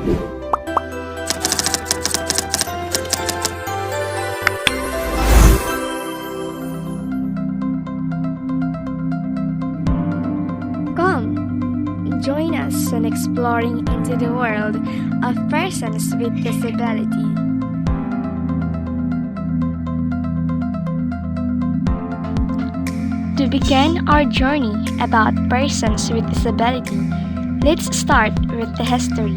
Come, join us in exploring into the world of persons with disability. To begin our journey about persons with disability, let's start with the history.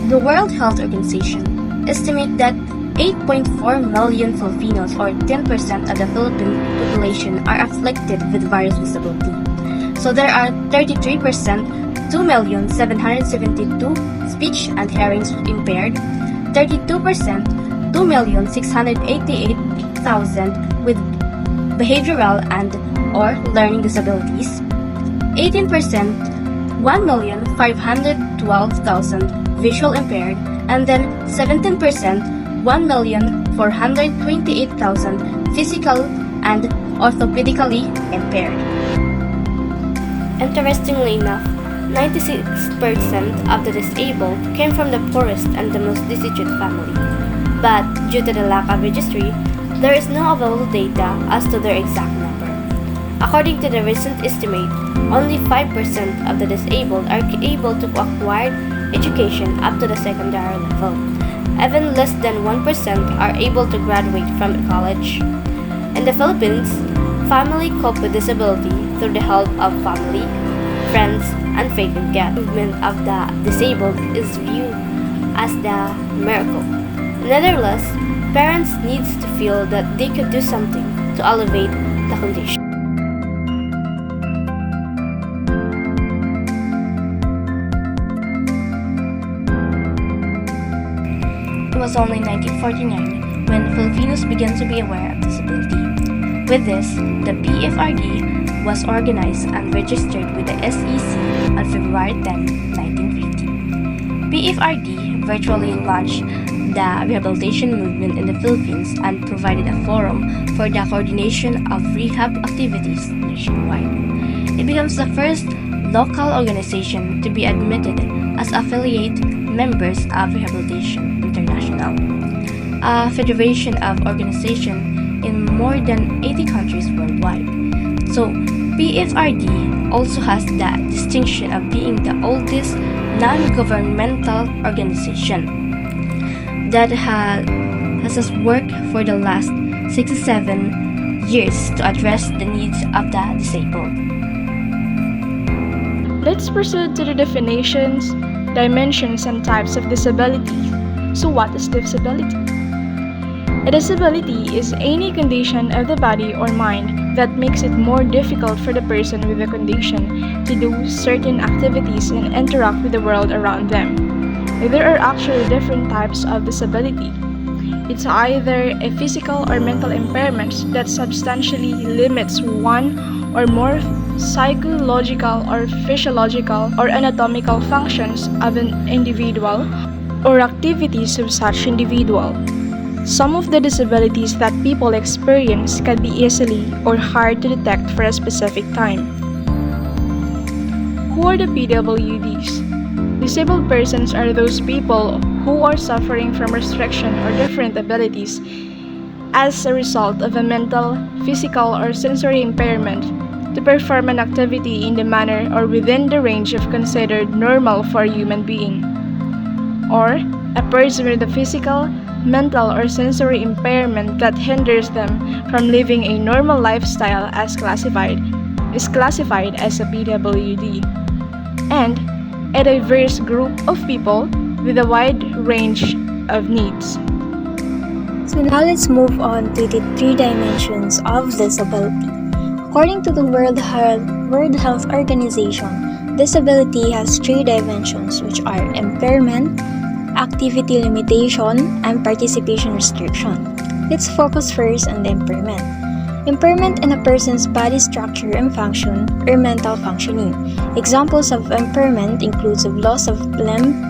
The World Health Organization estimates that 8.4 million Filipinos, or 10% of the Philippine population, are afflicted with various disability. So there are 33%, 2,772,000 speech and hearing impaired, 32%, 2,688,000 with behavioral and or learning disabilities, 18%, 1,512,000 visual impaired, and then 17%, 1,428,000 physical and orthopedically impaired. Interestingly enough, 96% of the disabled came from the poorest and the most destitute family. But due to the lack of registry, there is no available data as to their exact number. According to the recent estimate, only 5% of the disabled are able to acquire education up to the secondary level. Even less than 1% are able to graduate from college. In the Philippines, family cope with disability through the help of family, friends, and faith in God. The movement of the disabled is viewed as the miracle. Nevertheless, parents need to feel that they could do something to elevate the condition. It was only 1949 when Filipinos began to be aware of disability. With this, the PFRD was organized and registered with the SEC on February 10, 1950. PFRD virtually launched the rehabilitation movement in the Philippines and provided a forum for the coordination of rehab activities nationwide. It becomes the first local organization to be admitted as affiliate members of Rehabilitation International, a federation of organizations in more than 80 countries worldwide. So, PFRD also has the distinction of being the oldest non-governmental organization that has worked for the last 67 years to address the needs of the disabled. Let's proceed to the definitions, dimensions, and types of disability. So what is disability? A disability is any condition of the body or mind that makes it more difficult for the person with the condition to do certain activities and interact with the world around them. There are actually different types of disability. It's either a physical or mental impairment that substantially limits one or more psychological or physiological or anatomical functions of an individual or activities of such individual. Some of the disabilities that people experience can be easily or hard to detect for a specific time. Who are the PWDs? Disabled persons are those people who are suffering from restriction or different abilities as a result of a mental, physical, or sensory impairment to perform an activity in the manner or within the range of considered normal for a human being. Or a person with a physical, mental, or sensory impairment that hinders them from living a normal lifestyle is classified as a PWD. And a diverse group of people with a wide range of needs. So now let's move on to the three dimensions of disability. According to the World Health Organization, disability has three dimensions, which are impairment, activity limitation, and participation restriction. Let's focus first on the impairment. Impairment in a person's body structure and function or mental functioning. Examples of impairment includes loss of limb,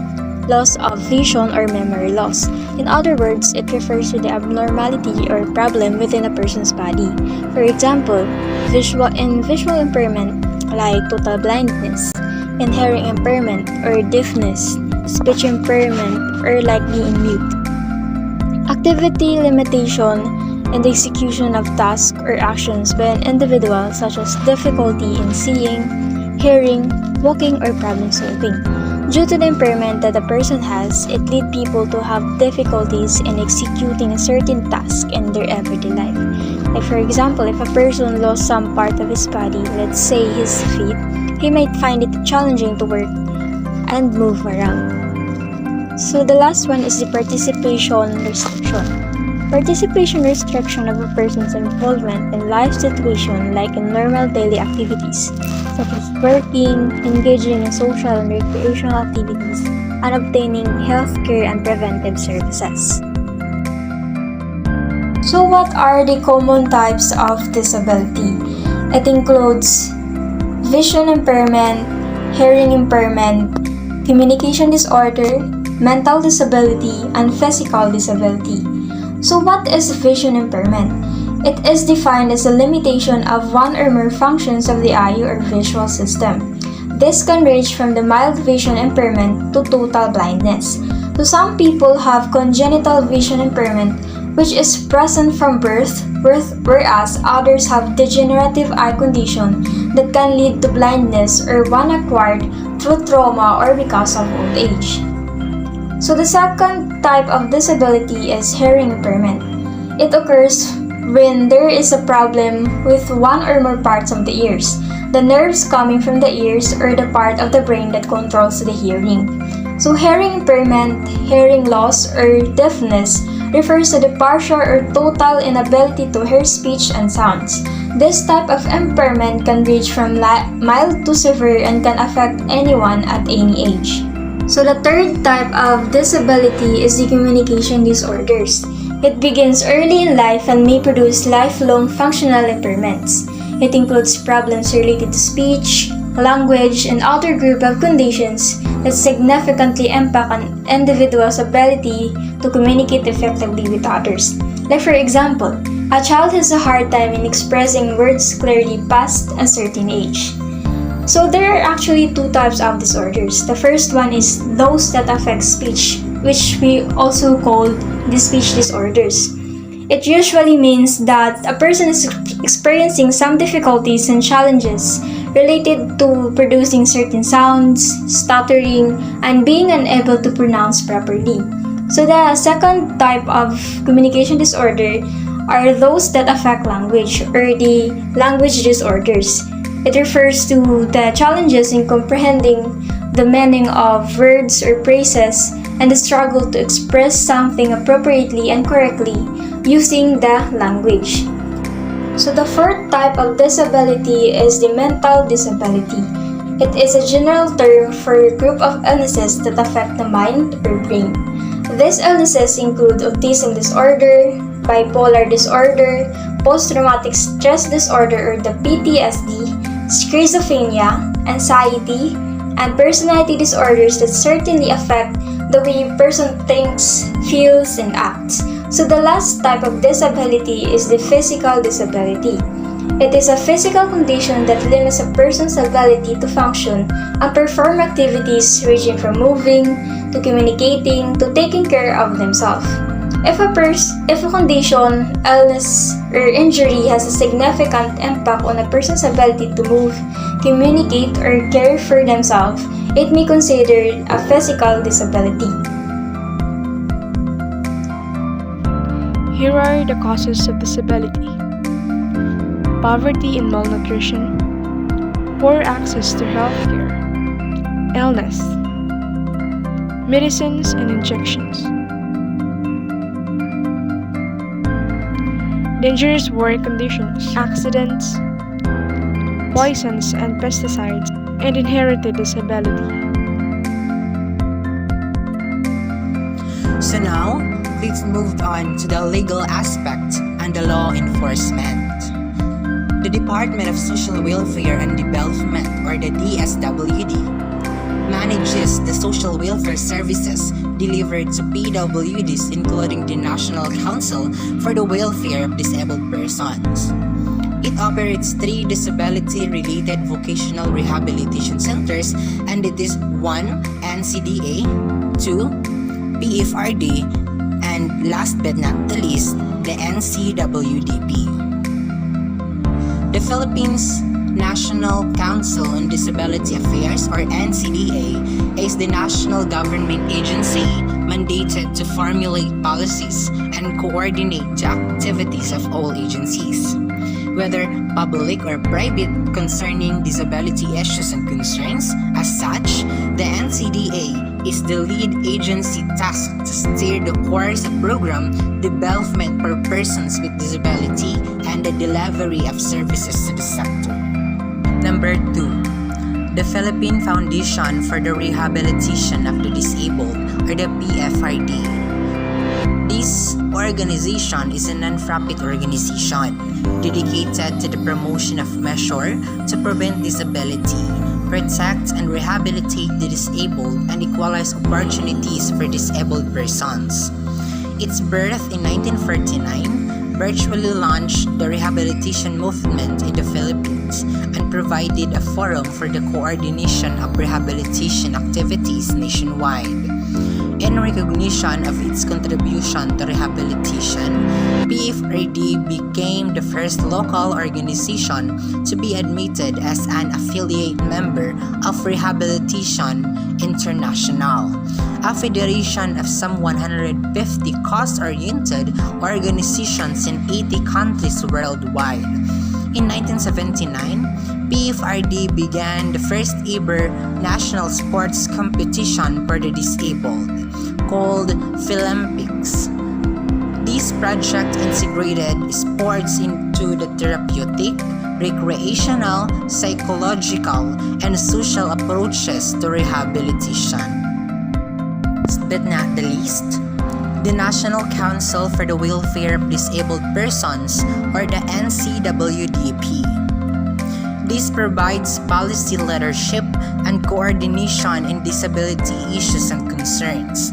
loss of vision, or memory loss. In other words, it refers to the abnormality or problem within a person's body. For example, visual impairment like total blindness, and hearing impairment or deafness, speech impairment, or like being mute. Activity limitation in the execution of tasks or actions by an individual, such as difficulty in seeing, hearing, walking, or problem solving. Due to the impairment that a person has, it leads people to have difficulties in executing a certain task in their everyday life. Like for example, if a person lost some part of his body, let's say his feet, he might find it challenging to work and move around. So the last one is the participation restriction. Participation restriction of a person's involvement in life situation like in normal daily activities, such as working, engaging in social and recreational activities, and obtaining healthcare and preventive services. So what are the common types of disability? It includes vision impairment, hearing impairment, communication disorder, mental disability, and physical disability. So what is vision impairment? It is defined as a limitation of one or more functions of the eye or visual system. This can range from the mild vision impairment to total blindness. So some people have congenital vision impairment, which is present from birth, whereas others have degenerative eye condition that can lead to blindness or one acquired through trauma or because of old age. So the second type of disability is hearing impairment. It occurs when there is a problem with one or more parts of the ears, the nerves coming from the ears or the part of the brain that controls the hearing. So hearing impairment, hearing loss, or deafness refers to the partial or total inability to hear speech and sounds. This type of impairment can range from mild to severe and can affect anyone at any age. So the third type of disability is the communication disorders. It begins early in life and may produce lifelong functional impairments. It includes problems related to speech, language, and other group of conditions that significantly impact an individual's ability to communicate effectively with others. Like for example, a child has a hard time in expressing words clearly past a certain age. So there are actually two types of disorders. The first one is those that affect speech, which we also call the speech disorders. It usually means that a person is experiencing some difficulties and challenges related to producing certain sounds, stuttering, and being unable to pronounce properly. So the second type of communication disorder are those that affect language or the language disorders. It refers to the challenges in comprehending the meaning of words or phrases and the struggle to express something appropriately and correctly using the language. So the fourth type of disability is the mental disability. It is a general term for a group of illnesses that affect the mind or brain. These illnesses include autism disorder, bipolar disorder, post-traumatic stress disorder or the PTSD, schizophrenia, anxiety, and personality disorders that certainly affect the way a person thinks, feels, and acts. So the last type of disability is the physical disability. It is a physical condition that limits a person's ability to function and perform activities ranging from moving, to communicating, to taking care of themselves. If a condition, illness, or injury has a significant impact on a person's ability to move, communicate, or care for themselves, it may be considered a physical disability. Here are the causes of disability: poverty and malnutrition, poor access to healthcare, illness, medicines and injections, dangerous work conditions, accidents, poisons and pesticides, and inherited disability. So now, let's move on to the legal aspect and the law enforcement. The Department of Social Welfare and Development, or the DSWD, manages the social welfare services delivered to PWDs, including the National Council for the Welfare of Disabled Persons. It operates 3 disability-related vocational rehabilitation centers, and it is 1. NCDA, 2. PFRD, and last but not the least, the NCWDP. The Philippines National Council on Disability Affairs, or NCDA, is the national government agency mandated to formulate policies and coordinate the activities of all agencies, whether public or private, concerning disability issues and concerns. As such, the NCDA is the lead agency tasked to steer the course of program development for persons with disability and the delivery of services to the sector. Number 2. The Philippine Foundation for the Rehabilitation of the Disabled, or the PFRD. This organization is a non-profit organization dedicated to the promotion of measures to prevent disability, protect and rehabilitate the disabled, and equalize opportunities for disabled persons. Its birth in 1949 virtually launched the rehabilitation movement in the Philippines and provided a forum for the coordination of rehabilitation activities nationwide. In recognition of its contribution to rehabilitation, PFRD became the first local organization to be admitted as an affiliate member of Rehabilitation International, a federation of some 150 cause-oriented organizations in 80 countries worldwide. In 1979, PFRD began the first ever national sports competition for the disabled, called Philolympics. This project integrated sports into the therapeutic, recreational, psychological, and social approaches to rehabilitation. Last but not the least, the National Council for the Welfare of Disabled Persons, or the NCWDP. This provides policy leadership and coordination in disability issues and concerns,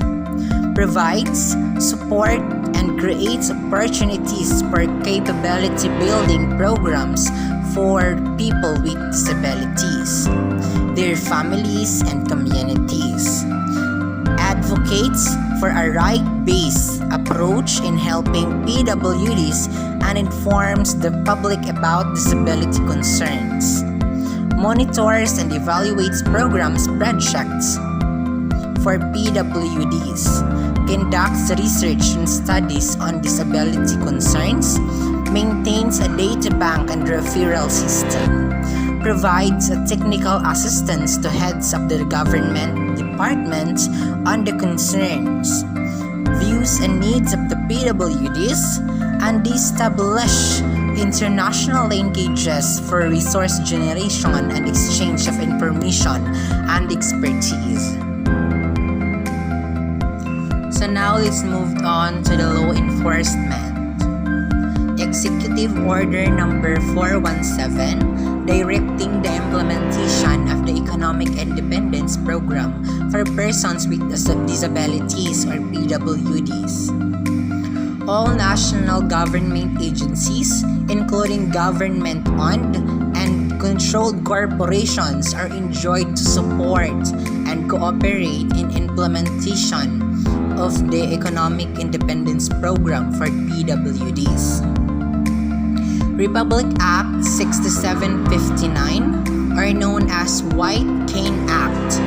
provides support and creates opportunities for capability building programs for people with disabilities, their families and communities, advocates for a right-based approach in helping PWDs, and informs the public about disability concerns, monitors and evaluates programs projects for PWDs, conducts research and studies on disability concerns, maintains a data bank and referral system, provides a technical assistance to heads of the government departments on the concerns, views and needs of the PWDs, and establish international linkages for resource generation and exchange of information and expertise. So now let's move on to the law enforcement. Executive Order Number 417, directing the implementation of the Economic Independence Program for persons with disabilities, or PWDs. All national government agencies, including government-owned and controlled corporations, are enjoined to support and cooperate in implementation of the Economic Independence Program for PWDs. Republic Act 6759, or known as White Cane Act.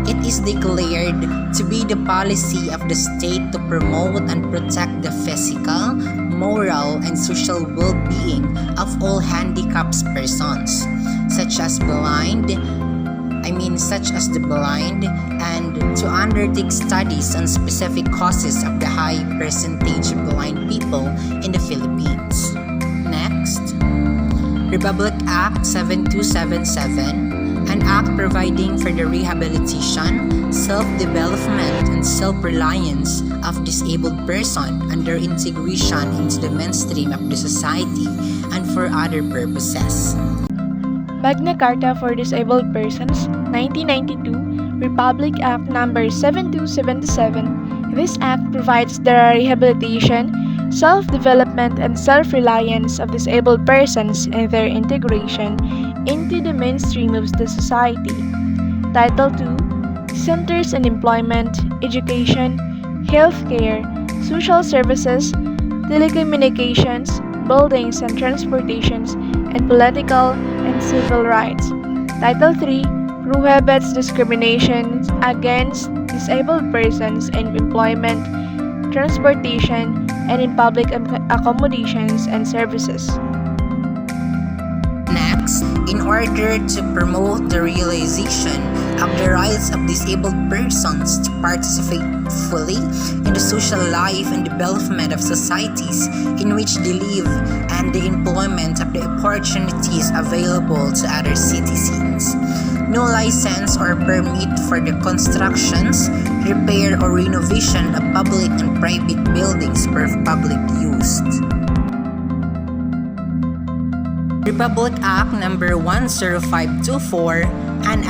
It is declared to be the policy of the state to promote and protect the physical, moral, and social well-being of all handicapped persons, such as the blind, and to undertake studies on specific causes of the high percentage of blind people in the Philippines. Next, Republic Act 7277, an act providing for the rehabilitation, self-development, and self-reliance of disabled person and their integration into the mainstream of the society and for other purposes. Magna Carta for Disabled Persons, 1992, Republic Act Number 7277. This act provides the rehabilitation, self-development and self-reliance of disabled persons and their integration into the mainstream of the society. Title 2 centers on employment, education, healthcare, social services, telecommunications, buildings and transportations, and political and civil rights. Title 3 prohibits discrimination against disabled persons in employment, transportation, and in public accommodations and services. Next, in order to promote the realization of the rights of disabled persons to participate fully in the social life and development of societies in which they live and the employment of the opportunities available to other citizens. No license or permit for the constructions, repair or renovation of public and private buildings for public use. Republic Act Number 10524, an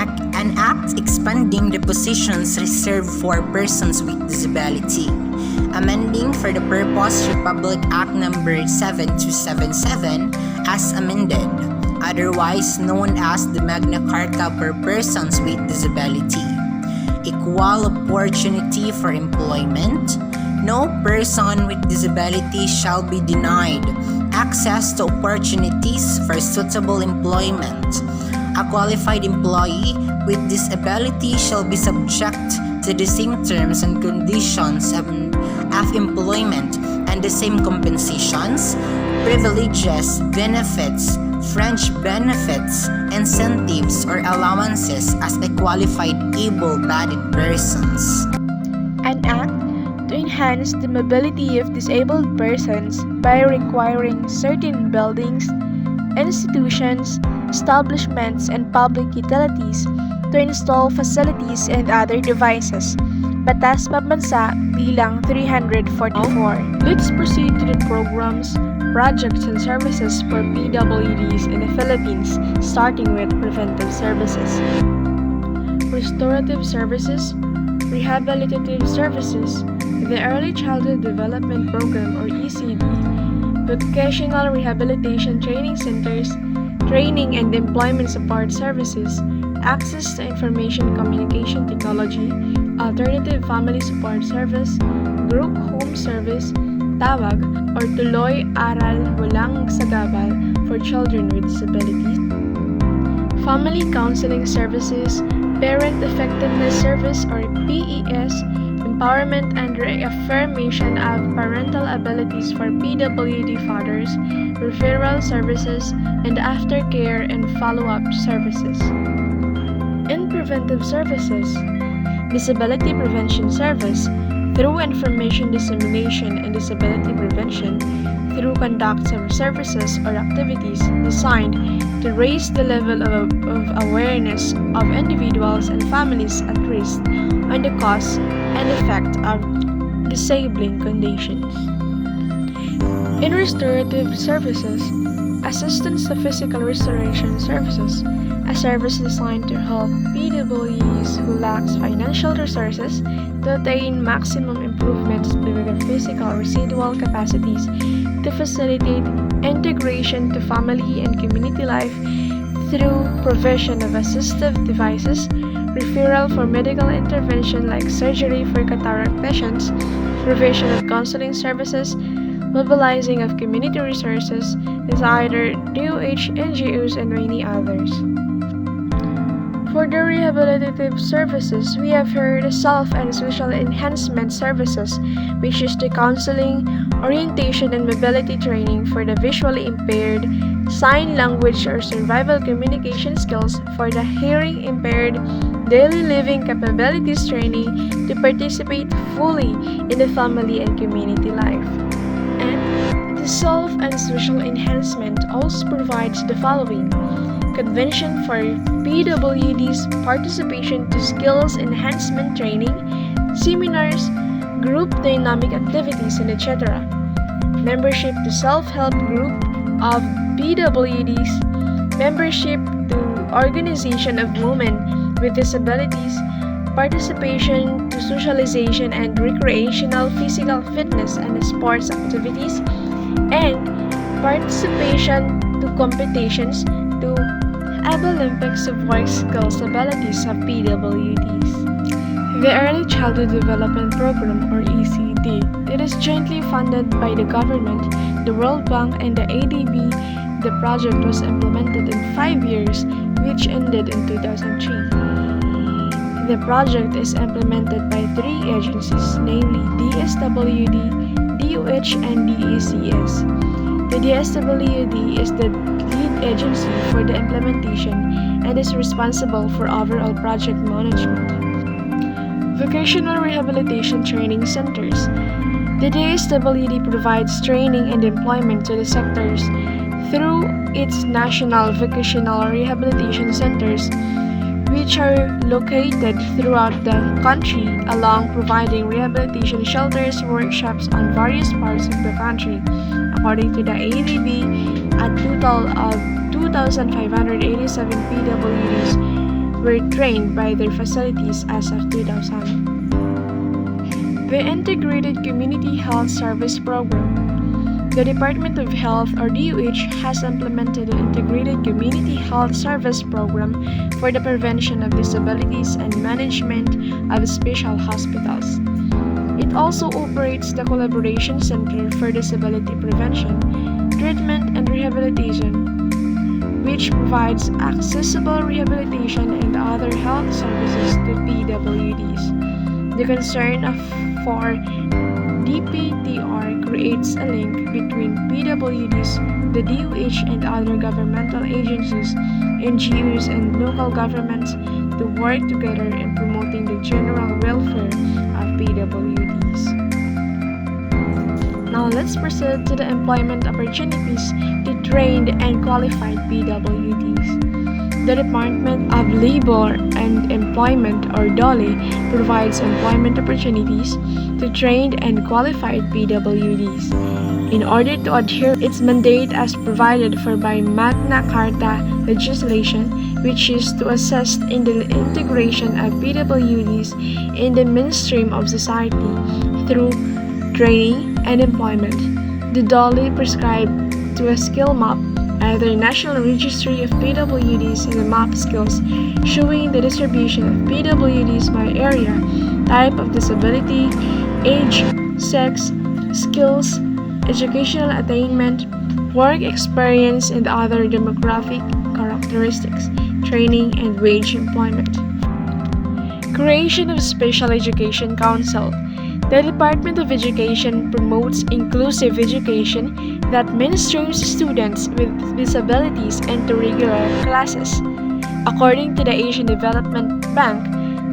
act expanding the positions reserved for persons with disability, amending for the purpose Republic Act Number 7277 as amended, otherwise known as the Magna Carta for persons with disability. Equal opportunity for employment. No person with disability shall be denied access to opportunities for suitable employment. A qualified employee with disability shall be subject to the same terms and conditions of employment and the same compensations, privileges, benefits, fringe benefits, incentives, or allowances as a qualified able-bodied persons. An act to enhance the mobility of disabled persons by requiring certain buildings, institutions, establishments, and public utilities to install facilities and other devices. Batas Pambansa bilang 344. Let's proceed to the programs, projects, and services for PWDs in the Philippines, starting with preventive services. Restorative services, rehabilitative services, the Early Childhood Development Program or ECD, vocational rehabilitation training centers, training and employment support services, access to information communication technology, alternative family support service, group home service, tawag or tuloy aral walang sagabal for children with disabilities, family counseling services, parent effectiveness service or PES, empowerment and reaffirmation of parental abilities for PWD fathers, referral services, and aftercare and follow-up services. In preventive services, disability prevention service through information dissemination and disability prevention through conduct of services or activities designed to raise the level of awareness of individuals and families at risk on the cause and effect of disabling conditions. In restorative services, assistance to physical restoration services, a service designed to help PWDs who lack financial resources to attain maximum improvements to their physical residual capacities to facilitate integration to family and community life through provision of assistive devices, referral for medical intervention like surgery for cataract patients, provision of counseling services, mobilizing of community resources is either DOH, NGOs, and many others. For the rehabilitative services, we have heard the self and social enhancement services, which is the counseling, orientation, and mobility training for the visually impaired, sign language or survival communication skills for the hearing impaired, daily living capabilities training to participate fully in the family and community life. And the self and social enhancement also provides the following: convention for PWDs, participation to skills enhancement training, seminars, group dynamic activities, and etc. Membership to self-help group of PWDs, membership to organization of women with disabilities, participation to socialization and recreational physical fitness and sports activities, and participation to competitions to Olympics of work skills abilities of PWDs. The Early Childhood Development Program, or ECD, it is jointly funded by the government, the World Bank, and the ADB. The project was implemented in 5 years, which ended in 2003. The project is implemented by 3 agencies, namely DSWD, DOH, and DACS. The DSWD is the lead agency for the implementation and is responsible for overall project management. Vocational Rehabilitation Training Centers. The DSWD provides training and employment to the sectors through its national vocational rehabilitation centers, which are located throughout the country, along providing rehabilitation shelters, workshops on various parts of the country. According to the ADB, a total of 2,587 PWDs were trained by their facilities as of 2000. The Integrated Community Health Service Program. The Department of Health, or DOH, has implemented an Integrated Community Health Service Program for the prevention of disabilities and management of special hospitals. It also operates the Collaboration Center for Disability Prevention, Treatment, and Rehabilitation, which provides accessible rehabilitation and other health services to PWDs. The concern for DPTR creates a link between PWDs, the DOH, and other governmental agencies, NGOs, and local governments to work together in promoting the general welfare of PWDs. Now let's proceed to the employment opportunities to trained and qualified PWDs. The Department of Labor and Employment, or DOLE, provides employment opportunities to trained and qualified PWDs in order to adhere its mandate as provided for by Magna Carta legislation, which is to assist in the integration of PWDs in the mainstream of society through training and employment. The DOLE prescribed to a skill map, either National Registry of PWDs and a map skills showing the distribution of PWDs by area, type of disability, age, sex, skills, educational attainment, work experience, and other demographic characteristics, training, and wage employment. Creation of Special Education Council. The Department of Education promotes inclusive education that mainstreams students with disabilities into regular classes. According to the Asian Development Bank,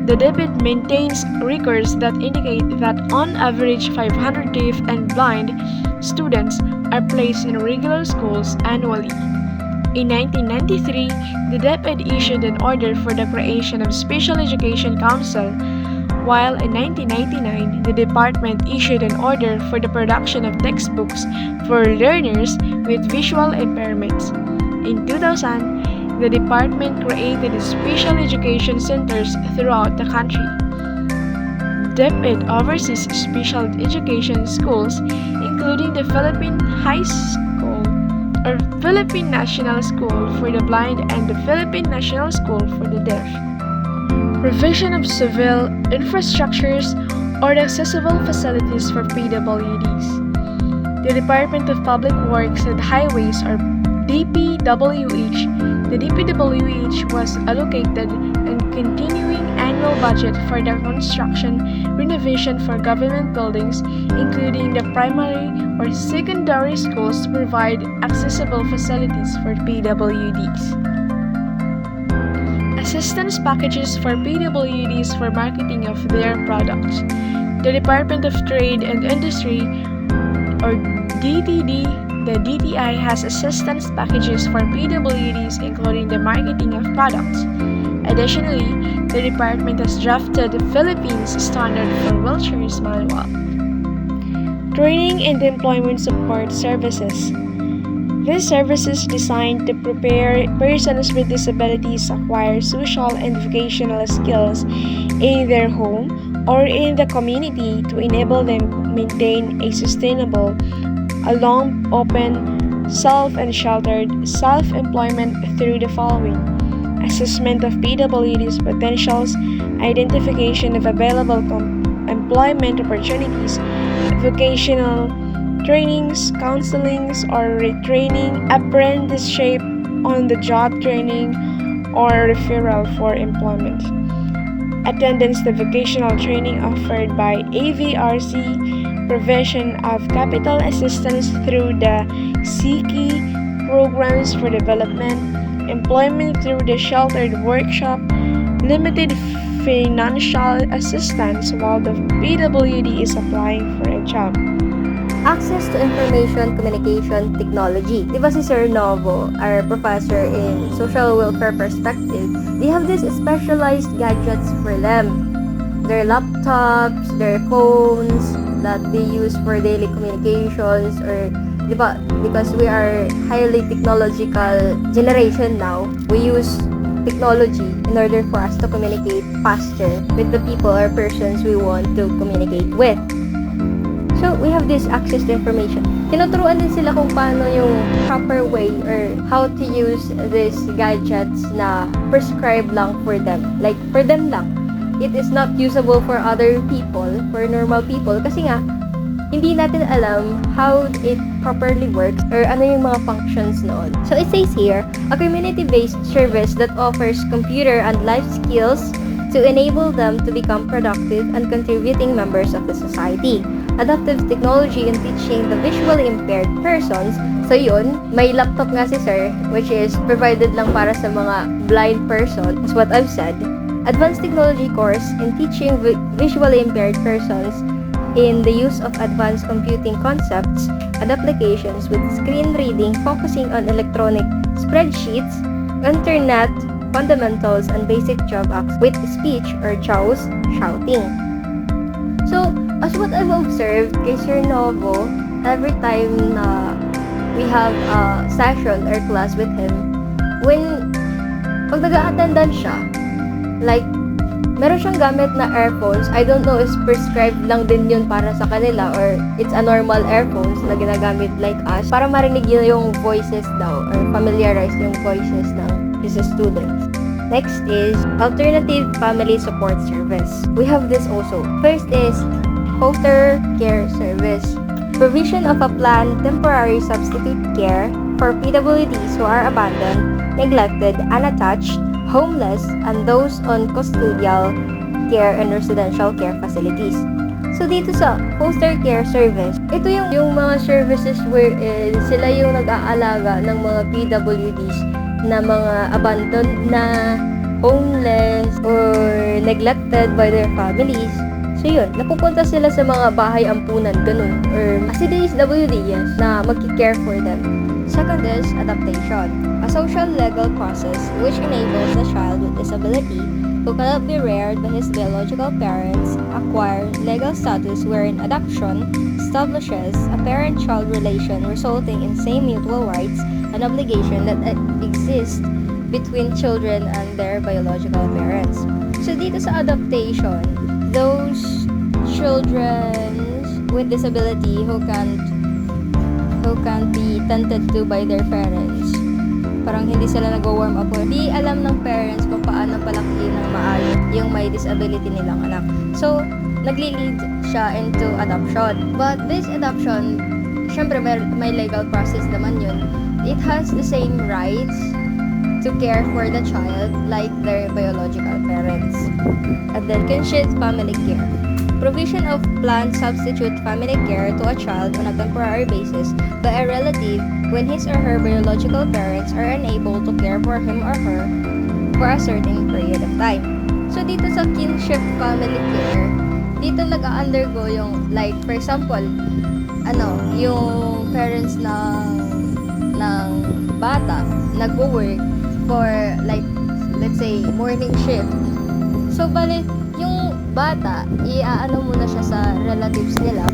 the DepEd maintains records that indicate that on average 500 deaf and blind students are placed in regular schools annually. In 1993, the DepEd issued an order for the creation of Special Education Council, while in 1999, the department issued an order for the production of textbooks for learners with visual impairments. In 2000, the department created special education centers throughout the country. DepEd oversees special education schools, including the Philippine High School, or Philippine National School for the Blind, and the Philippine National School for the Deaf. Provision of civil infrastructures or accessible facilities for PWDs. The Department of Public Works and Highways, or DPWH. The DPWH was allocated a continuing annual budget for the construction, renovation for government buildings, including the primary or secondary schools, to provide accessible facilities for PWDs. Assistance packages for PWDs for marketing of their products. The Department of Trade and Industry, or DTD, the DTI has assistance packages for PWDs, including the marketing of products. Additionally, the department has drafted the Philippines Standard for Wheelchairs Manual. Training and Employment Support Services. These services designed to prepare persons with disabilities acquire social and vocational skills in their home or in the community to enable them to maintain a sustainable, along, open, and sheltered self-employment through the following: assessment of PWDs potentials, identification of available employment opportunities, vocational trainings, counselings or retraining, apprenticeship, on-the-job training, or referral for employment. Attendance to vocational training offered by AVRC, provision of capital assistance through the SIKI programs for development, employment through the sheltered workshop, limited financial assistance while the PWD is applying for a job. Access to information communication technology. Di ba si Sir Novo, our professor in social welfare perspective, they have these specialized gadgets for them. Their laptops, their phones that they use for daily communications, or di ba, because we are highly technological generation now, we use technology in order for us to communicate faster with the people or persons we want to communicate with. So, we have this access to information. Tinuturuan din sila kung paano yung proper way or how to use these gadgets na prescribed lang for them. Like, for them lang. It is not usable for other people, for normal people. Kasi nga, hindi natin alam how it properly works or ano yung mga functions noon. So, it says here, a community-based service that offers computer and life skills to enable them to become productive and contributing members of the society. Adaptive technology in teaching the visually impaired persons. So yun, may laptop nga si Sir, which is provided lang para sa mga blind person, is what I've said. Advanced technology course in teaching visually impaired persons in the use of advanced computing concepts and applications with screen reading focusing on electronic spreadsheets, internet, fundamentals, and basic job acts with speech or JAWS, shouting. So, as what I've observed kay Sir Novo, every time na we have a session or class with him, pag nag-a-attendance siya, like, meron siyang gamit na earphones. I don't know if prescribed lang din yun para sa kanila or it's a normal earphones na ginagamit like us para marinig yun yung voices daw or familiarize yung voices ng his students. Next is alternative family support service. We have this also. First is foster care service. Provision of a planned temporary substitute care for PWDs who are abandoned, neglected, unattached, homeless, and those on custodial care and residential care facilities. So, dito sa foster care service, ito yung mga services where sila yung nag-aalaga ng mga PWDs na mga abandoned na, homeless, or neglected by their families. So, yun, napupunta sila sa mga bahay ampunan, ganun, or as DSWD, yes, na mag-care for them. Second is adaptation, a social legal process which enables a child with disability who cannot be reared by his biological parents acquire legal status wherein adoption establishes a parent-child relation resulting in same mutual rights and obligation that exist between children and their biological parents. So dito sa adaptation, those children with disability who can't be tended to by their parents, parang hindi sila nag-warm up, hindi alam ng parents kung paano palakihin ng maayos yung may disability nilang anak. So, nagli-lead siya into adoption. But this adoption, syempre may legal process naman yun. It has the same rights to care for the child like their biological parents. And then, kinship family care. Provision of planned substitute family care to a child on a temporary basis by a relative when his or her biological parents are unable to care for him or her for a certain period of time. So, dito sa kinship family care, dito nag-undergo yung, like, for example, yung parents ng bata nagwo-work for, like, let's say, morning shift. So, bali, yung bata, iaano muna siya sa relatives nila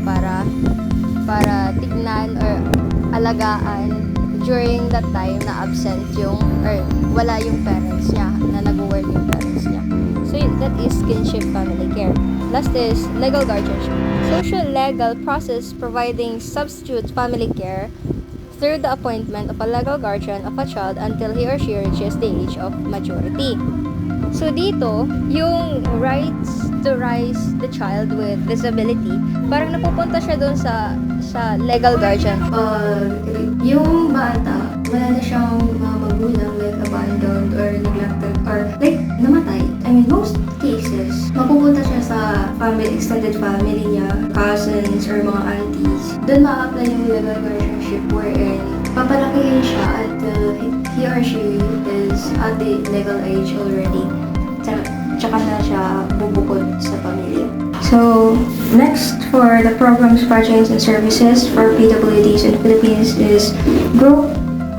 para tignan or alagaan during that time na absent yung, or wala yung parents niya, na nag-work yung parents niya. So, that is kinship family care. Last is legal guardianship. Social legal process providing substitute family care through the appointment of a legal guardian of a child until he or she reaches the age of maturity. So dito, yung rights to raise the child with disability, parang napupunta siya doon sa legal guardian. Yung bata, wala na siyang mga magulang, like abandoned or neglected or like namatay. I mean, most cases, mapupunta siya sa extended family niya, cousins or mga aunties. Doon ma-apply yung legal guardianship wherein papalakihin siya at he or she is at the legal age already. Tsaka na siya bubukod sa pamilya. So, next for the programs, projects, and services for PWDs in the Philippines is Group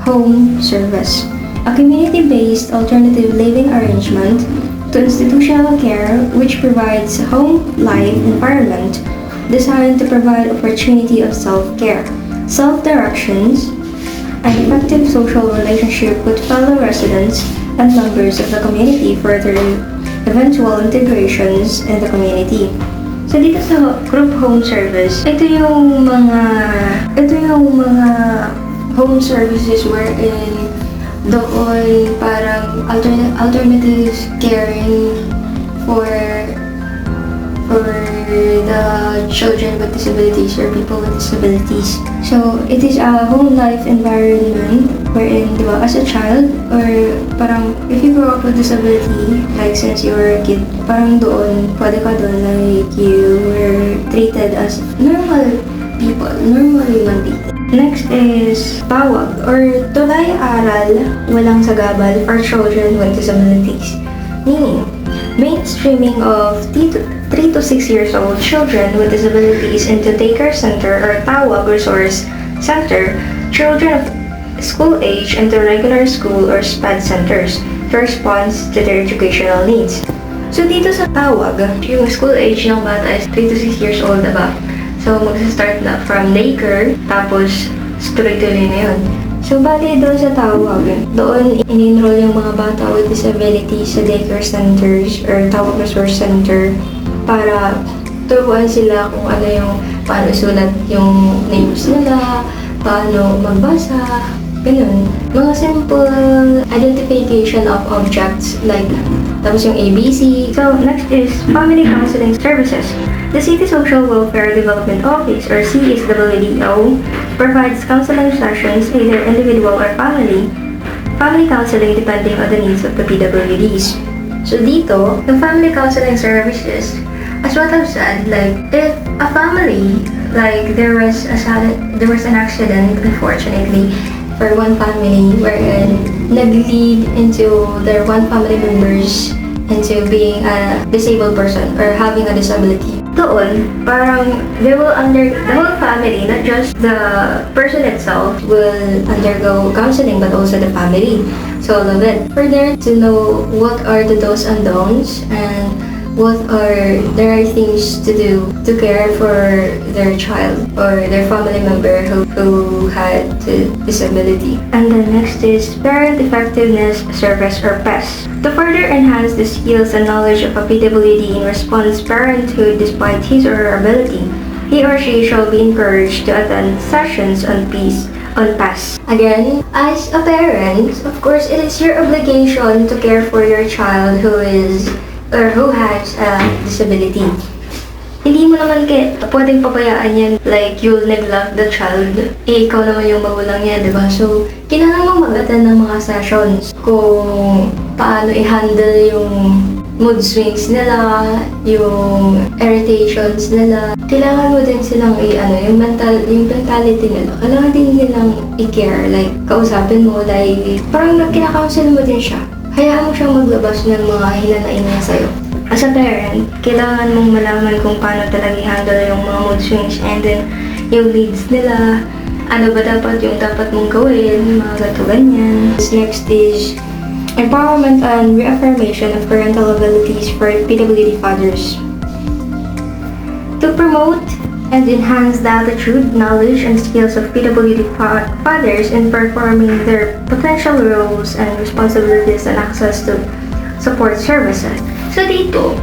Home Service, a community-based alternative living arrangement to institutional care which provides a home-like environment designed to provide opportunity of self-care, self-directions, and effective social relationship with fellow residents and members of the community for their eventual integrations in the community. So dito sa group home service, ito yung mga home services wherein doon parang alternative caring for the children with disabilities or people with disabilities. So, it is a home life environment wherein, di ba, as a child, or parang if you grow up with disability, like since you were a kid, parang doon, pwede ka doon, like you were treated as normal people, normal human being. Next is PAWAG, or Tulay-Aral Walang Sagabal for Children with Disabilities. Meaning, mainstreaming of 3 to 6 years old children with disabilities into daycare center or TAWAG resource center, children of school age into regular school or SPED centers to respond to their educational needs. So dito sa TAWAG, yung school age ng bata is 3 to 6 years old ba? So magsa-start na from daycare, tapos tuloy-tuloy na yun. So, bali doon sa tawag, doon in-enroll yung mga bata with disabilities sa daycare centers or tawag resource center para turuan sila kung ano yung paano sulat yung names nila, paano magbasa, ganun. Mga simple identification of objects like tapos yung ABC. So, next is Family Counseling Services. The City Social Welfare Development Office, or CSWDO, provides counseling sessions, either individual or family counseling depending on the needs of the PWDs. So dito, the family counseling services, as what I've said, like if a family, like there was an accident, unfortunately, for one family wherein nag-lead into their one family members into being a disabled person or having a disability. Doon, parang the whole family, not just the person itself, will undergo counseling but also the family. So all of it. For them to know what are the do's and don'ts and what are the right things to do to care for their child or their family member who had the disability. And the next is Parent Effectiveness Service, or PES. To further enhance the skills and knowledge of a PWD in response parenthood despite his or her ability, he or she shall be encouraged to attend sessions on PES. Again, as a parent, of course, it is your obligation to care for your child who has a disability. Hindi mo naman pwedeng pabayaan yan, like you'll neglect the child. Ikaw naman yung magulang niya, diba? So, kailangan mo mag-attend ng mga sessions kung paano i-handle yung mood swings nila, yung irritations nila. Kailangan mo din silang yung mentality nila. Kailangan din nilang i-care, like kausapin mo, like parang kinakounsel mo din siya. Hayaan mo siyang maglabas ng mga hinanain niya sa'yo. As a parent, kailangan mong malaman kung paano talaga i-handle yung mga mood swings and then yung needs nila. Ano ba yung dapat mong gawin, mga ganyan. Next is empowerment and reaffirmation of parental abilities for PWD fathers. To promote and enhance the attitude, knowledge, and skills of PWD fathers in performing their potential roles and responsibilities and access to support services. So dito,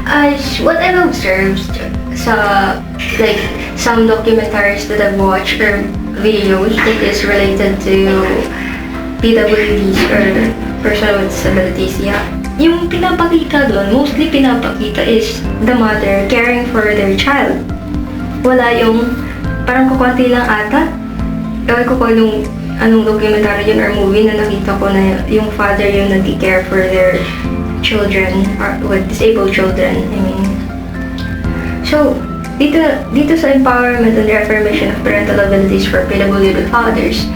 as what I've observed sa like some documentaries that I've watched or videos that is related to PWDs or person with disabilities, yung pinapakita doon, mostly pinapakita is the mother caring for their child. Wala yung, parang kukunti lang ata. Ewan ko kung anong documentary yun or movie na nakita ko na yung father yung nag-care for their children, or with disabled children, I mean. So, dito sa empowerment and reaffirmation of parental abilities for PWD fathers,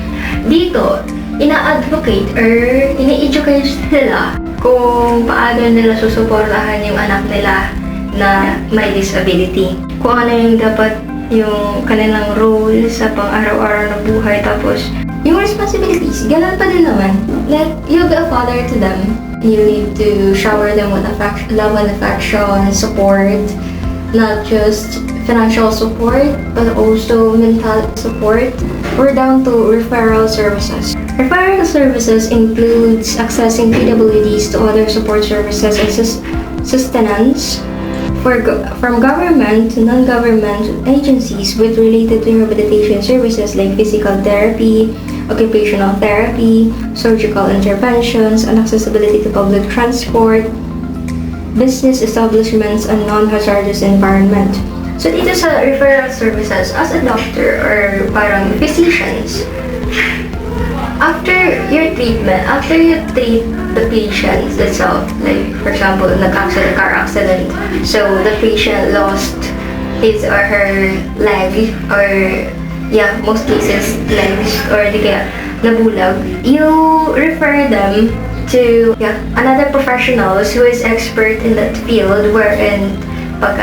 dito, ina-advocate or ina-educate sila kung paano nila susuportahan yung anak nila na may disability. Kung ano yung dapat yung kanilang role sa pang-araw-araw na buhay, tapos yung responsibilities, ganun pa din naman. Like, you'll be a father to them. You need to shower them with love and affection, support, not just financial support, but also mental support. We're down to referral services. Referral services includes accessing PWDs to other support services and sustenance from government to non-government agencies with related rehabilitation services like physical therapy, occupational therapy, surgical interventions, and accessibility to public transport, business establishments, and non-hazardous environment. So dito sa referral services, as a doctor or parang physicians, after your treatment, after you treat the patient itself, like for example, car accident, so the patient lost his or her leg, or most cases legs, or di kaya nabulag, you refer them to another professionals who is expert in that field, wherein pag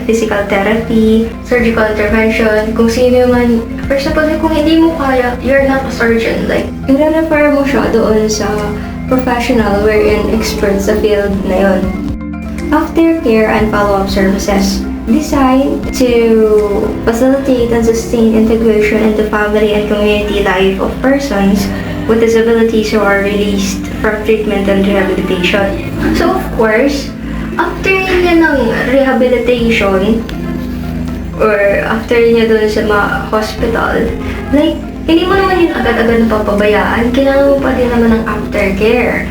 physical therapy, surgical intervention, kung sino man, for example, kung hindi mo kaya, you're not a surgeon, like, i-refer mo siya doon sa professional wherein expert sa field na yun. Aftercare and follow-up services, designed to facilitate and sustain integration into family and community life of persons with disabilities who are released from treatment and rehabilitation. So, of course, after niya ng rehabilitation or after niya doon sa mga hospital, like, hindi mo naman yun agad-agad napapabayaan. Kailangan mo pa din naman ng aftercare.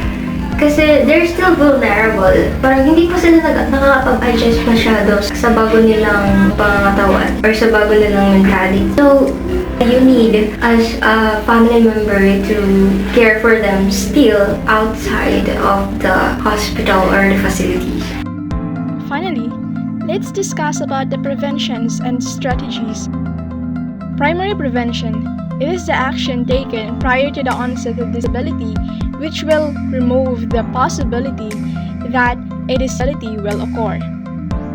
Kasi they're still vulnerable. Parang hindi pa sila nakakapag-adjust masyado sa bago nilang pangangatawan or sa bago nilang mentality. So, you need as a family member to care for them still outside of the hospital or the facilities. Finally, let's discuss about the preventions and strategies. Primary prevention. It is the action taken prior to the onset of disability which will remove the possibility that a disability will occur.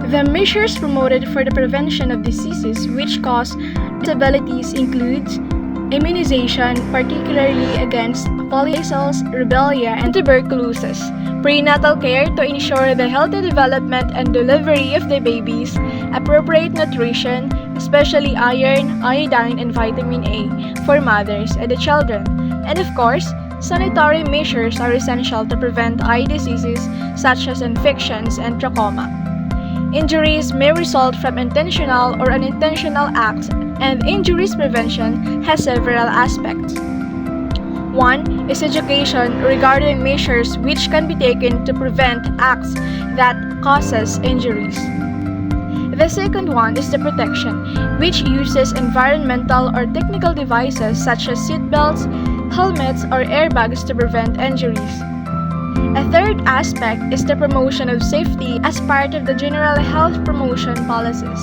The measures promoted for the prevention of diseases which cause disabilities include immunization, particularly against polio, rubella, and tuberculosis, prenatal care to ensure the healthy development and delivery of the babies, appropriate nutrition, especially iron, iodine, and vitamin A for mothers and the children, and of course, sanitary measures are essential to prevent eye diseases such as infections and trachoma. Injuries may result from intentional or unintentional acts, and injuries prevention has several aspects. One is education regarding measures which can be taken to prevent acts that causes injuries. The second one is the protection, which uses environmental or technical devices such as seatbelts, helmets, or airbags to prevent injuries. A third aspect is the promotion of safety as part of the general health promotion policies.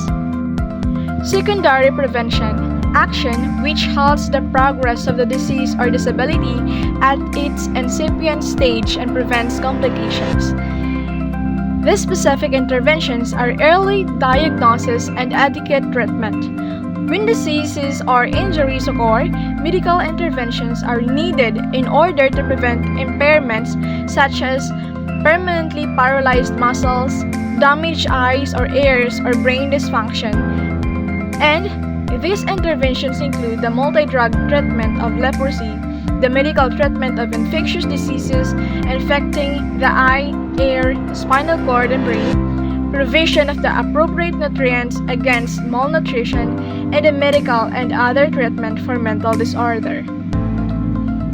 Secondary prevention, action which halts the progress of the disease or disability at its incipient stage and prevents complications. These specific interventions are early diagnosis and adequate treatment. When diseases or injuries occur, medical interventions are needed in order to prevent impairments such as permanently paralyzed muscles, damaged eyes or ears, or brain dysfunction. And these interventions include the multi-drug treatment of leprosy, the medical treatment of infectious diseases infecting the eye, ear, spinal cord, and brain, provision of the appropriate nutrients against malnutrition, and the medical and other treatment for mental disorder.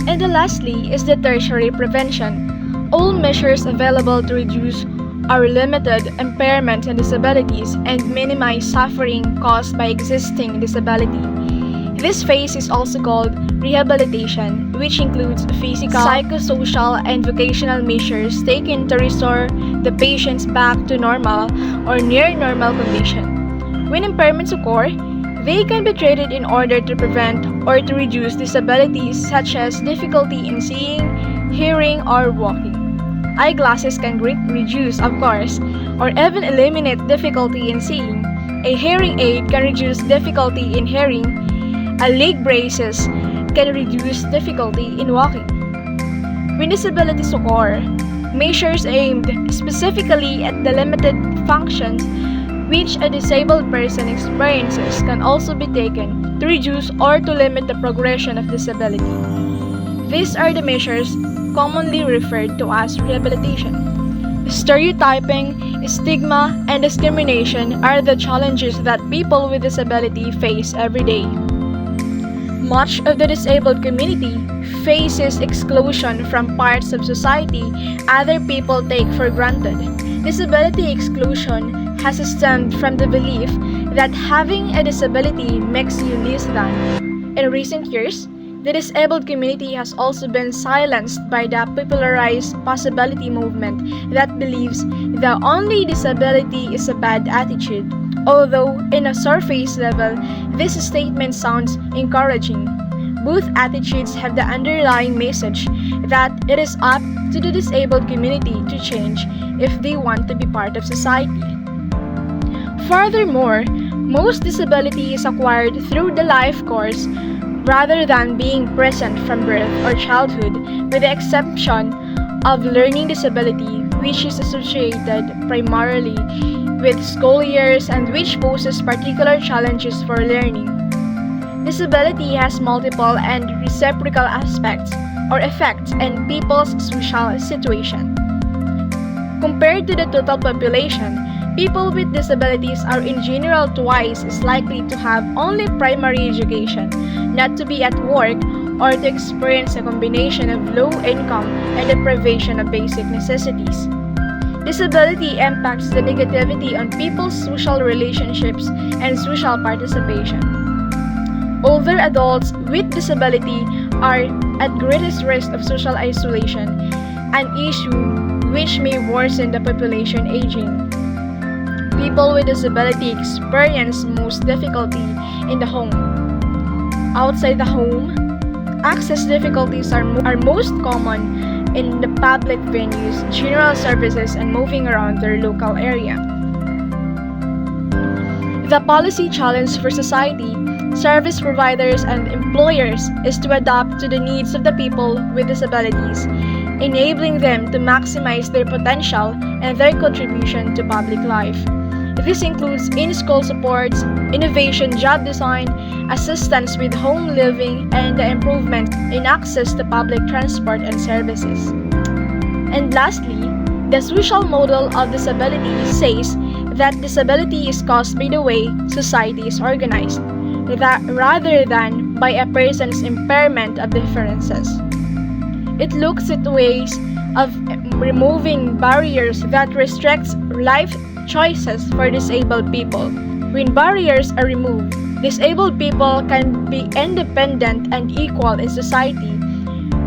And lastly is the tertiary prevention. All measures available to reduce or limited impairments and disabilities and minimize suffering caused by existing disability. This phase is also called rehabilitation, which includes physical, psychosocial, and vocational measures taken to restore the patients back to normal or near normal condition. When impairments occur, they can be treated in order to prevent or to reduce disabilities such as difficulty in seeing, hearing, or walking. Eyeglasses can reduce, of course, or even eliminate difficulty in seeing. A hearing aid can reduce difficulty in hearing. A leg braces can reduce difficulty in walking. When disabilities occur, measures aimed specifically at the limited functions which a disabled person experiences can also be taken to reduce or to limit the progression of disability. These are the measures commonly referred to as rehabilitation. Stereotyping, stigma, and discrimination are the challenges that people with disability face every day. Much of the disabled community faces exclusion from parts of society other people take for granted. Disability exclusion has stemmed from the belief that having a disability makes you less than. In recent years, the disabled community has also been silenced by the popularized possibility movement that believes the only disability is a bad attitude. Although, in a surface level, this statement sounds encouraging. Both attitudes have the underlying message that it is up to the disabled community to change if they want to be part of society. Furthermore, most disability is acquired through the life course rather than being present from birth or childhood, with the exception of learning disability, which is associated primarily with school years and which poses particular challenges for learning. Disability has multiple and reciprocal aspects or effects in people's social situation. Compared to the total population, people with disabilities are in general twice as likely to have only primary education, not to be at work, or to experience a combination of low income and deprivation of basic necessities. Disability impacts the negativity on people's social relationships and social participation. Older adults with disability are at greatest risk of social isolation, an issue which may worsen the population aging. People with disability experience most difficulty in the home. Outside the home, access difficulties are most common in the public venues, general services, and moving around their local area. The policy challenge for society, service providers, and employers is to adapt to the needs of the people with disabilities, enabling them to maximize their potential and their contribution to public life. This includes in-school supports, innovation job design, assistance with home living, and the improvement in access to public transport and services. And lastly, the social model of disability says that disability is caused by the way society is organized, rather than by a person's impairment of differences. It looks at ways of removing barriers that restricts life choices for disabled people. When barriers are removed, disabled people can be independent and equal in society,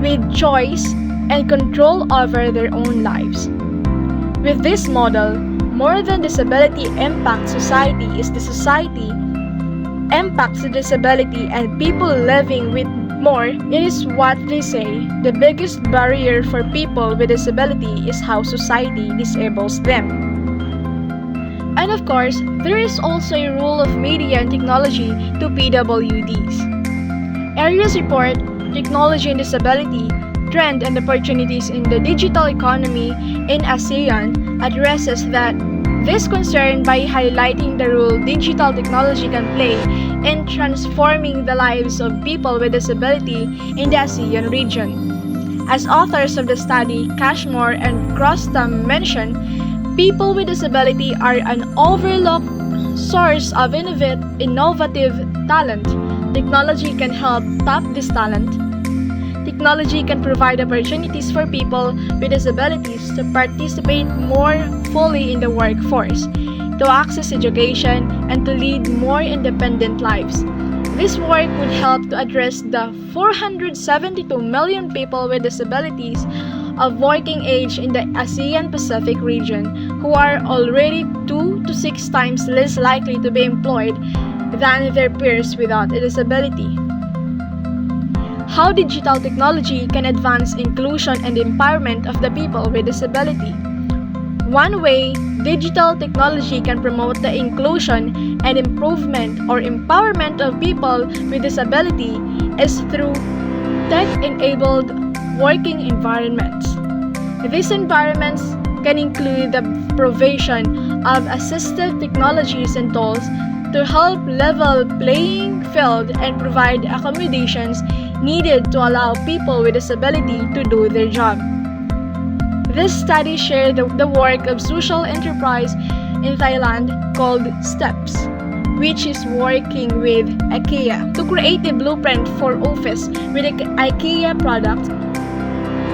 with choice and control over their own lives. With this model, more than disability impacts society is the society impacts the disability and people living with more. It is what they say, the biggest barrier for people with disability is how society disables them. And of course, there is also a role of media and technology to PWDs. Areas report technology and disability, trend and opportunities in the digital economy in ASEAN addresses that this concern by highlighting the role digital technology can play in transforming the lives of people with disability in the ASEAN region. As authors of the study, Cashmore and Crostam mention, people with disability are an overlooked source of innovative talent. Technology can help tap this talent. Technology can provide opportunities for people with disabilities to participate more fully in the workforce, to access education, and to lead more independent lives. This work would help to address the 472 million people with disabilities of working age in the ASEAN Pacific region who are already 2 to 6 times less likely to be employed than their peers without a disability. How digital technology can advance inclusion and empowerment of the people with disability. One way digital technology can promote the inclusion and improvement or empowerment of people with disability is through tech-enabled working environments. These environments can include the provision of assistive technologies and tools to help level playing field and provide accommodations needed to allow people with disability to do their job. This study shared the work of social enterprise in Thailand called STEPS, which is working with IKEA to create a blueprint for office with an IKEA product.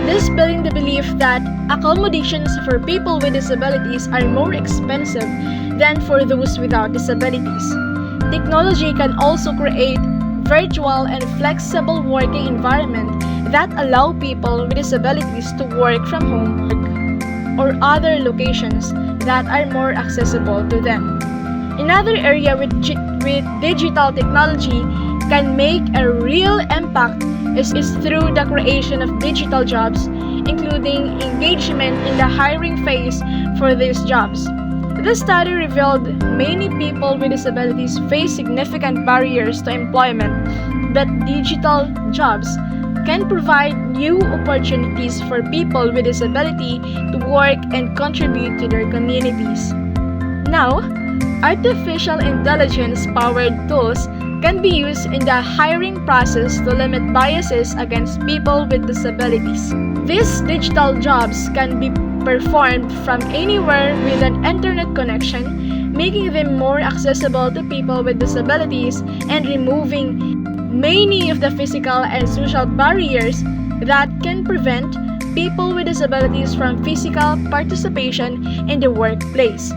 This building the belief that accommodations for people with disabilities are more expensive than for those without disabilities. Technology can also create virtual and flexible working environment that allow people with disabilities to work from home or other locations that are more accessible to them. Another area with digital technology can make a real impact is through the creation of digital jobs, including engagement in the hiring phase for these jobs. The study revealed many people with disabilities face significant barriers to employment, but digital jobs can provide new opportunities for people with disability to work and contribute to their communities. Now, artificial intelligence-powered tools can be used in the hiring process to limit biases against people with disabilities. These digital jobs can be performed from anywhere with an internet connection, making them more accessible to people with disabilities and removing many of the physical and social barriers that can prevent people with disabilities from physical participation in the workplace.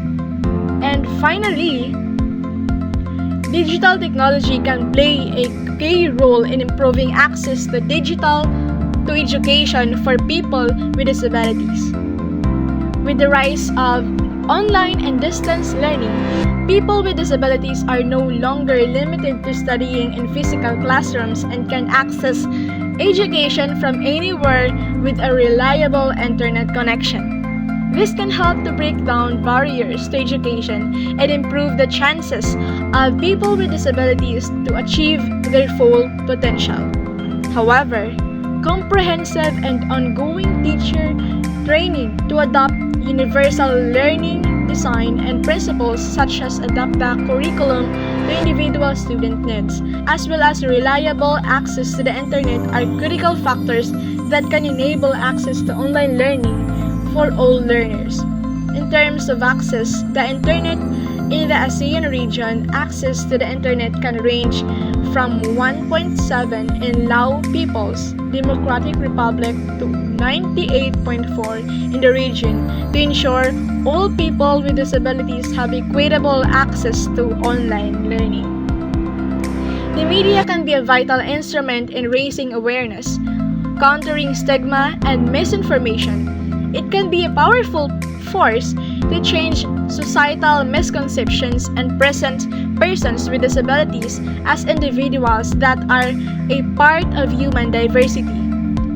And finally, digital technology can play a key role in improving access to education for people with disabilities. With the rise of online and distance learning, people with disabilities are no longer limited to studying in physical classrooms and can access education from anywhere with a reliable internet connection. This can help to break down barriers to education and improve the chances of people with disabilities to achieve their full potential. However, comprehensive and ongoing teacher training to adopt universal learning design and principles such as adapt the curriculum to individual student needs, as well as reliable access to the internet are critical factors that can enable access to online learning for all learners. In terms of access, the internet in the ASEAN region, access to the internet can range from 1.7 in Lao People's Democratic Republic to 98.4 in the region to ensure all people with disabilities have equitable access to online learning. The media can be a vital instrument in raising awareness, countering stigma and misinformation. It can be a powerful force to change societal misconceptions and present persons with disabilities as individuals that are a part of human diversity.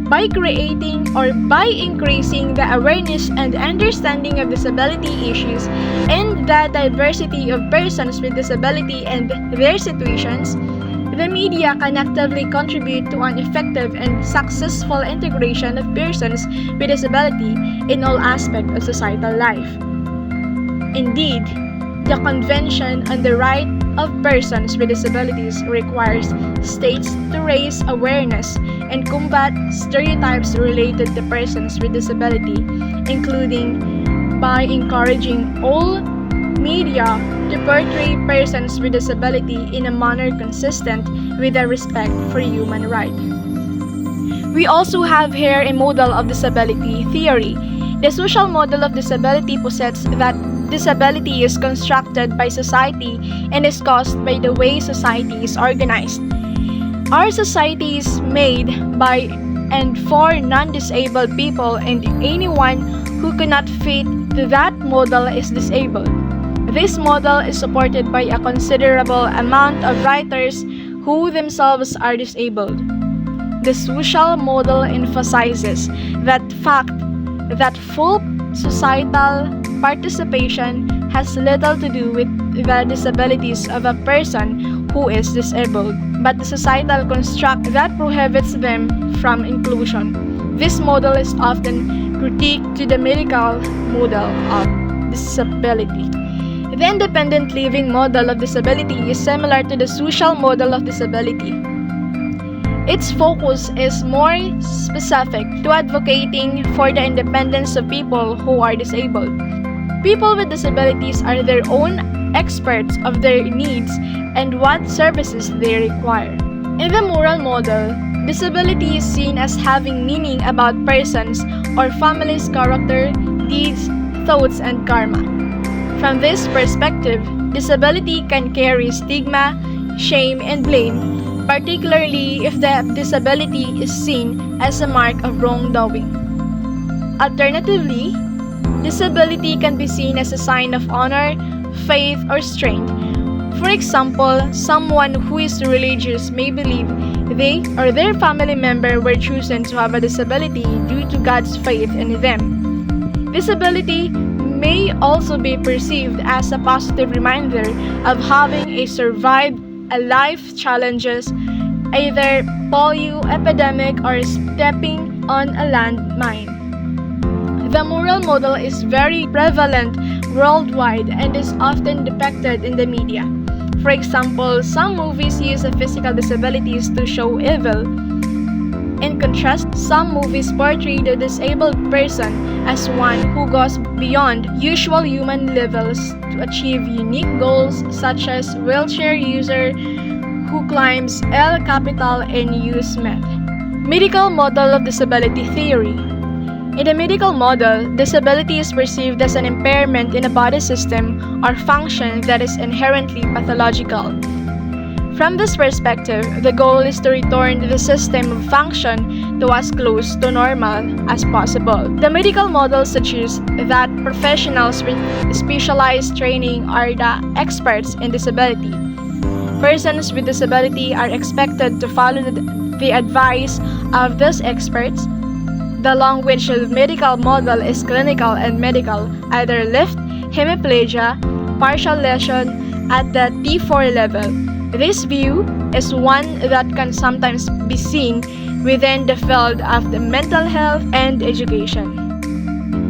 By creating or by increasing the awareness and understanding of disability issues and the diversity of persons with disability and their situations, the media can actively contribute to an effective and successful integration of persons with disability in all aspects of societal life. Indeed, the Convention on the Right of Persons with Disabilities requires states to raise awareness and combat stereotypes related to persons with disability, including by encouraging all media to portray persons with disability in a manner consistent with the respect for human rights. We also have here a model of disability theory. The social model of disability posits that disability is constructed by society and is caused by the way society is organized. Our society is made by and for non-disabled people, and anyone who cannot fit to that model is disabled. This model is supported by a considerable amount of writers who themselves are disabled. The social model emphasizes that fact that full societal participation has little to do with the disabilities of a person who is disabled, but the societal construct that prohibits them from inclusion. This model is often critiqued to the medical model of disability. The independent living model of disability is similar to the social model of disability. Its focus is more specific to advocating for the independence of people who are disabled. People with disabilities are their own experts of their needs and what services they require. In the moral model, disability is seen as having meaning about persons or families' character, deeds, thoughts, and karma. From this perspective, disability can carry stigma, shame, and blame, particularly if the disability is seen as a mark of wrongdoing. Alternatively, disability can be seen as a sign of honor, faith, or strength. For example, someone who is religious may believe they or their family member were chosen to have a disability due to God's faith in them. Disability may also be perceived as a positive reminder of having survived a life challenges, either polio epidemic or stepping on a landmine. The moral model is very prevalent worldwide and is often depicted in the media. For example, some movies use physical disabilities to show evil. In contrast, some movies portray the disabled person as one who goes beyond usual human levels to achieve unique goals, such as wheelchair user who climbs El Capital and use meth. Medical model of disability theory. In the medical model, disability is perceived as an impairment in a body system or function that is inherently pathological. From this perspective, the goal is to return the system of function to as close to normal as possible. The medical model suggests that professionals with specialized training are the experts in disability. Persons with disability are expected to follow the advice of these experts. The language of the medical model is clinical and medical, either lift, hemiplegia, partial lesion at the T4 level. This view is one that can sometimes be seen within the field of the mental health and education.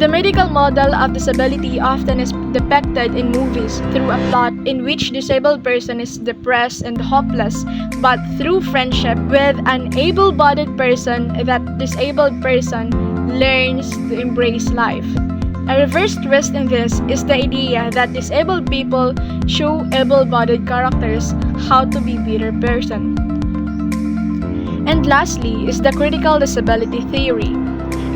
The medical model of disability often is depicted in movies through a plot in which disabled person is depressed and hopeless, but through friendship with an able-bodied person, that disabled person learns to embrace life. A reverse twist in this is the idea that disabled people show able-bodied characters how to be better person. And lastly is the critical disability theory.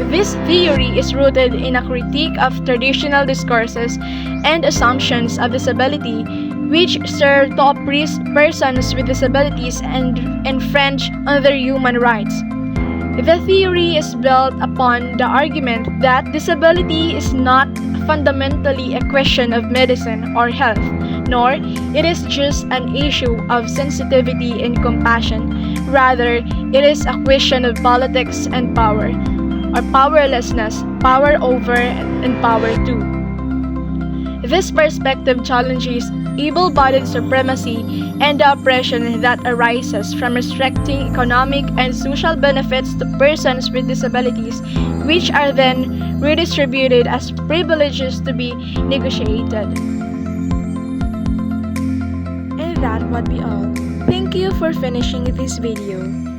This theory is rooted in a critique of traditional discourses and assumptions of disability which serve to oppress persons with disabilities and infringe on their human rights. The theory is built upon the argument that disability is not fundamentally a question of medicine or health, nor it is just an issue of sensitivity and compassion. Rather, it is a question of politics and power, or powerlessness, power over, and power to. This perspective challenges able-bodied supremacy, and the oppression that arises from restricting economic and social benefits to persons with disabilities, which are then redistributed as privileges to be negotiated. And that would be all. Thank you for finishing this video.